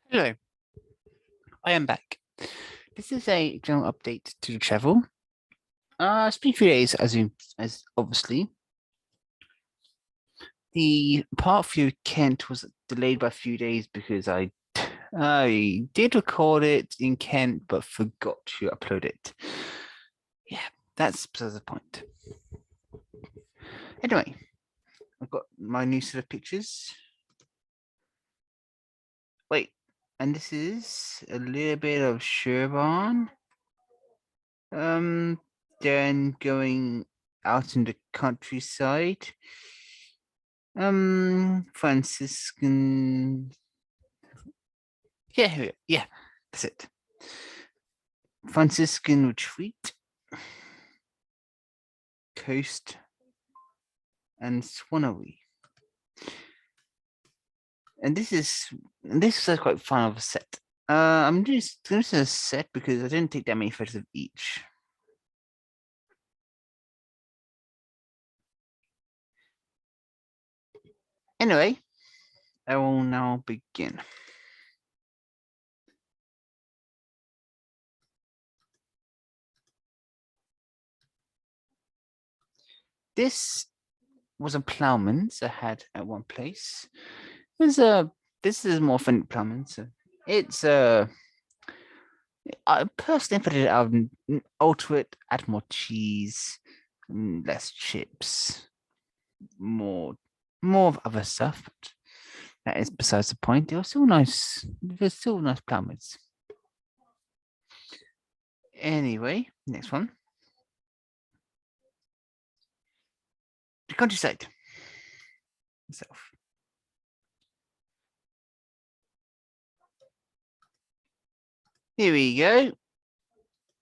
Hello, I am back. This is a general update to the travel. It's been 3 days, as obviously. The part through Kent was delayed by a few days because I did record it in Kent but forgot to upload it. Yeah, that's beside the point. Anyway, I've got my new set of pictures. Wait, and this is a little bit of Sherborne. Then going out in the countryside. Franciscan. Yeah, that's it. Franciscan retreat, coast, and Swanawee. And this is quite fun of a set. I'm just going to a set because I didn't take that many photos of each. Anyway, I will now begin. This was a ploughman's I had at one place. This is more authentic ploughman, so it's I personally put it out ultimate, add more cheese, less chips, more of other stuff, but that is besides the point. They were still nice. They're still nice ploughmans. Anyway, next one. The countryside itself. Here we go.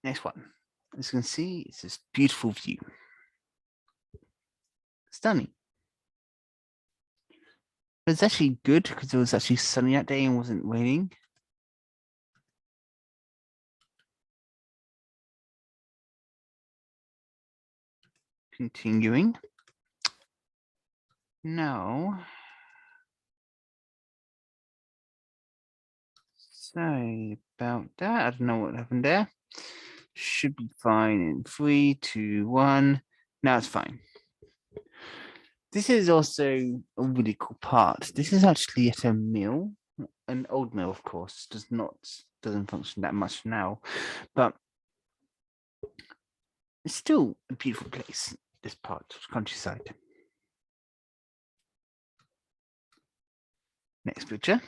Next one. As you can see, it's this beautiful view. Stunning. But it's actually good because it was actually sunny that day and wasn't raining. Continuing. Now, sorry about that. I don't know what happened there. Should be fine in 3, 2, 1. Now it's fine. This is also a really cool part. This is actually at a mill, an old mill, of course, doesn't function that much now, but it's still a beautiful place. This part of the countryside. Next picture.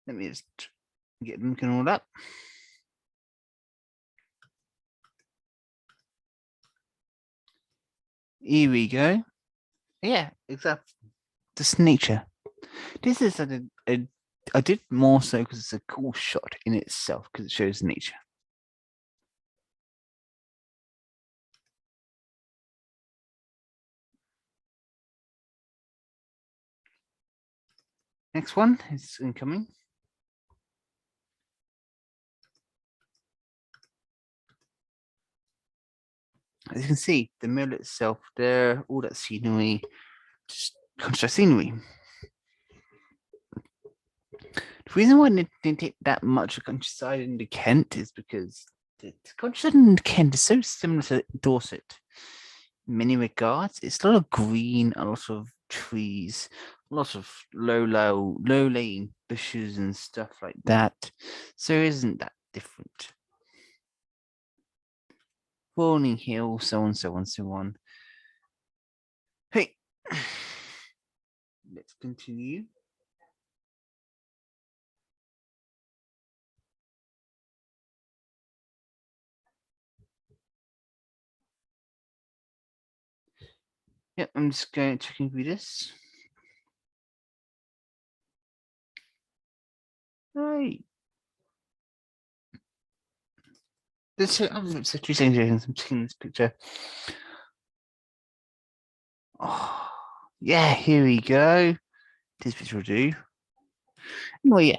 Let me just get them looking all up. Here we go. Yeah, exactly. Just nature. This is I did more so because it's a cool shot in itself because it shows nature. Next one is incoming. As you can see, the mill itself there, all that scenery, just contrast scenery. The reason why I didn't take that much of countryside into Kent is because the countryside in Kent is so similar to Dorset in many regards. It's a lot of green, a lot of trees, a lot of low-laying bushes and stuff like that. So it isn't that different. Rolling hills, so on, so on, so on. Hey, let's continue. Yep, I'm just going checking through this. Right. So 2 seconds, I'm taking this picture. Oh, yeah, here we go. This picture will do. Oh, yeah.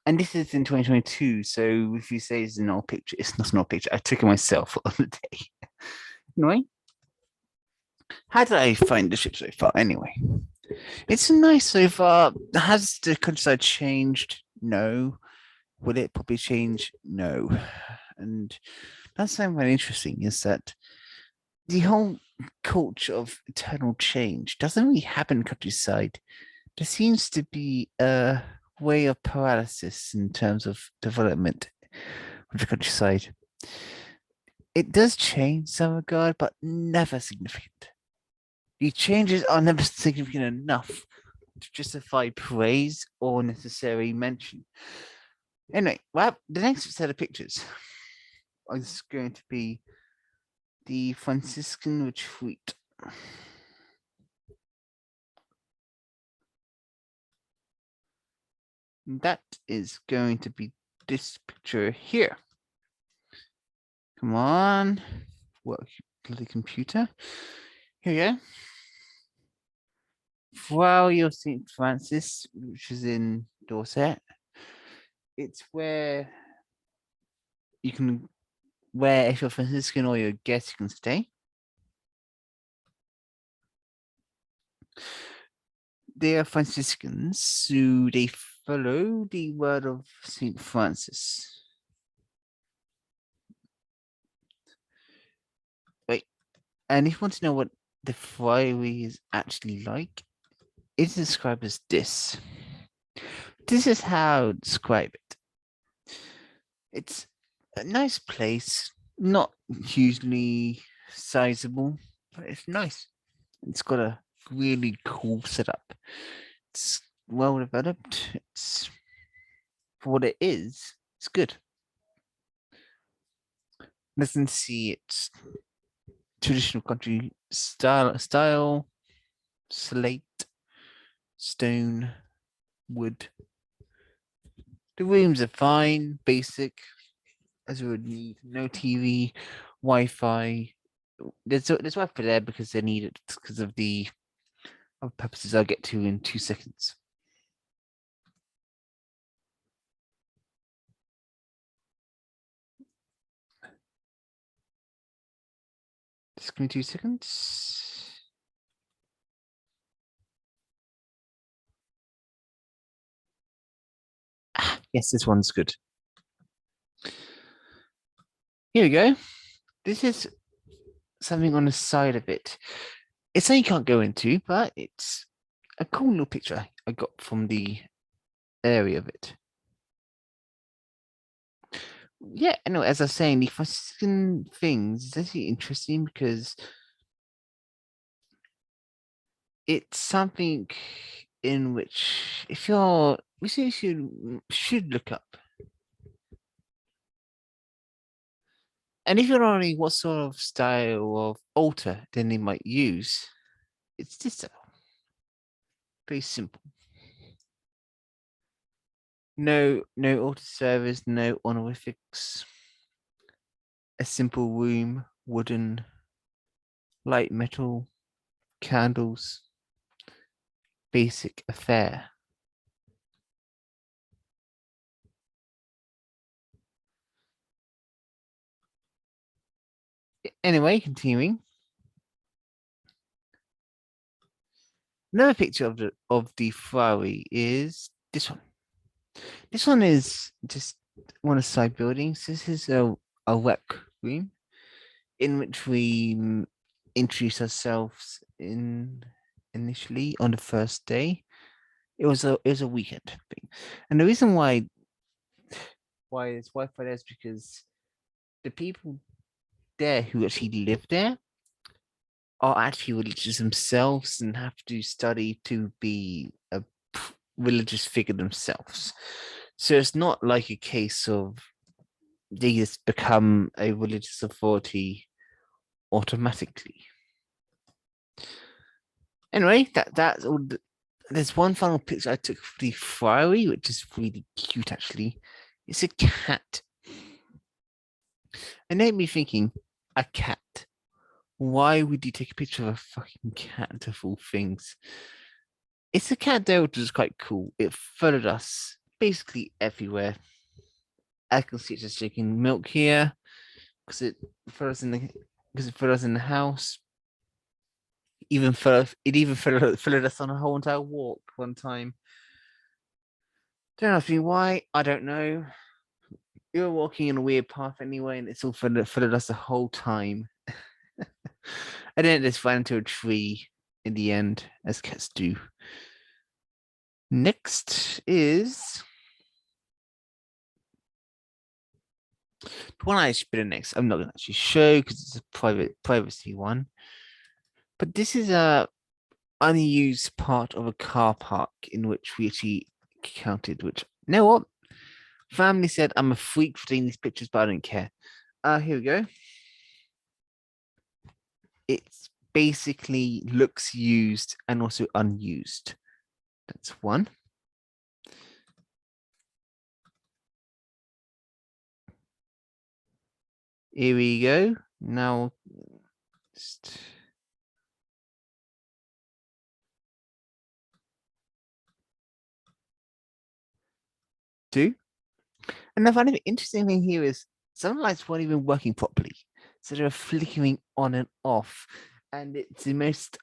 And this is in 2022, so if you say it's an old picture, it's not an old picture. I took it myself on the day. Anyway, How did I find the ship so far anyway? It's nice so far. Has the countryside changed? No. Will it probably change? No. And that's something very interesting is that the whole culture of eternal change doesn't really happen in countryside. There seems to be a way of paralysis in terms of development of the countryside. It does change some regard, but never significant. The changes are never significant enough to justify praise or necessary mention. Anyway, well, the next set of pictures is going to be the Franciscan retreat. That is going to be this picture here. Come on, work the computer. Here we go. Friary of St. Francis, which is in Dorset. It's where you can, where if you're Franciscan or you're a guest, you can stay. They are Franciscans, so they follow the word of St. Francis. Right, and if you want to know what the friary is actually like, it's described as this. This is how I describe it. It's a nice place, not hugely sizable, but it's nice. It's got a really cool setup. It's well developed. It's for what it is. It's good. Let's see its traditional country style, slate, stone, wood. The rooms are fine, basic, as we would need. No TV, Wi-Fi. There's Wi-Fi there because they need it because of the other purposes I'll get to in 2 seconds. Just give me 2 seconds. Yes, this one's good. Here we go. This is something on the side of it. It's something you can't go into, but it's a cool little picture I got from the area of it. Yeah, no, as I was saying, the Franciscan things is actually interesting because it's something in which if you're we say you should look up. And if you're wondering what sort of style of altar then they might use, it's this style. Very simple. No altar service, no honorifics. A simple room, wooden, light metal, candles, basic affair. Anyway, continuing. Another picture of the friary is this one. This one is just one of the side buildings. This is a rec room in which we introduce ourselves in initially on the first day. It was a weekend thing, and the reason why it's Wi-Fi there is because the people there who actually live there are actually religious themselves and have to study to be a religious figure themselves. So it's not like a case of they just become a religious authority automatically. Anyway, that's all. There's one final picture I took of the friary, which is really cute actually. It's a cat. It made me thinking, a cat. Why would you take a picture of a fucking cat of all things? It's a cat there, which is quite cool. It followed us basically everywhere. I can see it just drinking milk here because it followed us in the house. It even followed us on a whole entire walk one time. Don't ask me why. I don't know. We were walking in a weird path anyway, and it's all followed us the whole time. And then it just ran into a tree in the end, as cats do. Next is the one I should put in next. I'm not going to actually show because it's a privacy one. But this is a unused part of a car park in which we actually counted. Which, you know what? Family said I'm a freak for taking these pictures, but I don't care. Here we go. It's basically looks used and also unused. That's one. Here we go. Now, just... two. And the funny, interesting thing here is some lights weren't even working properly. So they're flickering on and off. And it's the most,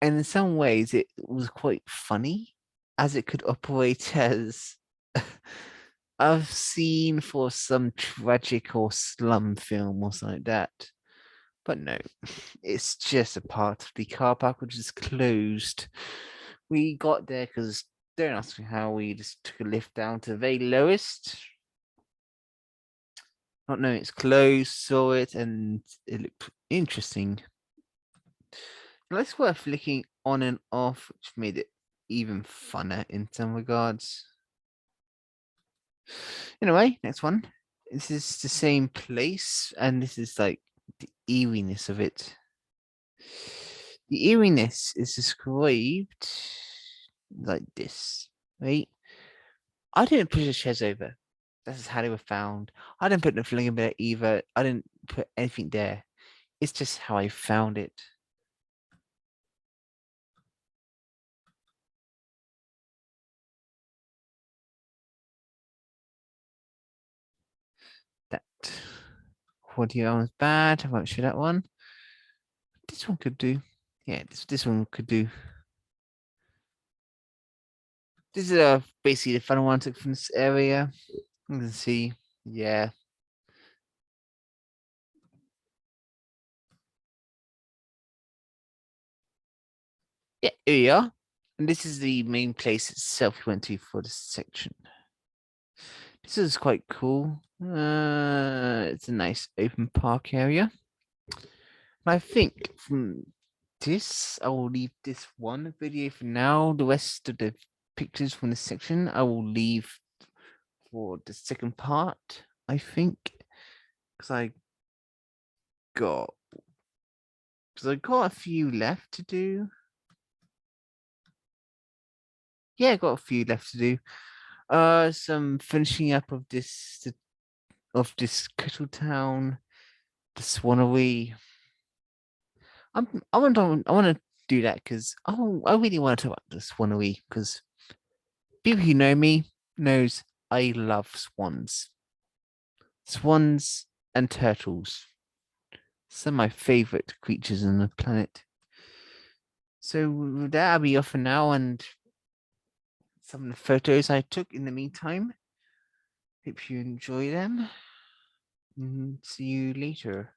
and in some ways, it was quite funny as it could operate as I've seen for some tragic or slum film or something like that. But no, it's just a part of the car park which is closed. We got there because don't ask me how we just took a lift down to the very lowest. Not knowing it's closed, saw it, and it looked interesting. Lights were flicking on and off, which made it even funner in some regards. Anyway, next one. This is the same place, and this is like the eeriness of it. The eeriness is described like this, right? I didn't push the chairs over. That's how they were found. I didn't put nothing in there either. I didn't put anything there. It's just how I found it. That 40 hours bad. I won't show that one. This one could do. Yeah, this one could do. This is basically the final one I took from this area. You can see, yeah. Yeah, here we are. And this is the main place itself we went to for this section. This is quite cool. It's a nice open park area. I think from this, I will leave this one video for now. The rest of the pictures from this section, I will leave for the second part, I think. Because I got a few left to do. Yeah, I got a few left to do. Some finishing up of this Kettletown, the Swanery. I want to do that because I really want to talk about the Swanery because people who know me knows I love swans. Swans and turtles. Some of my favorite creatures on the planet. So with that, I'll be off for now, and some of the photos I took in the meantime. Hope you enjoy them. See you later.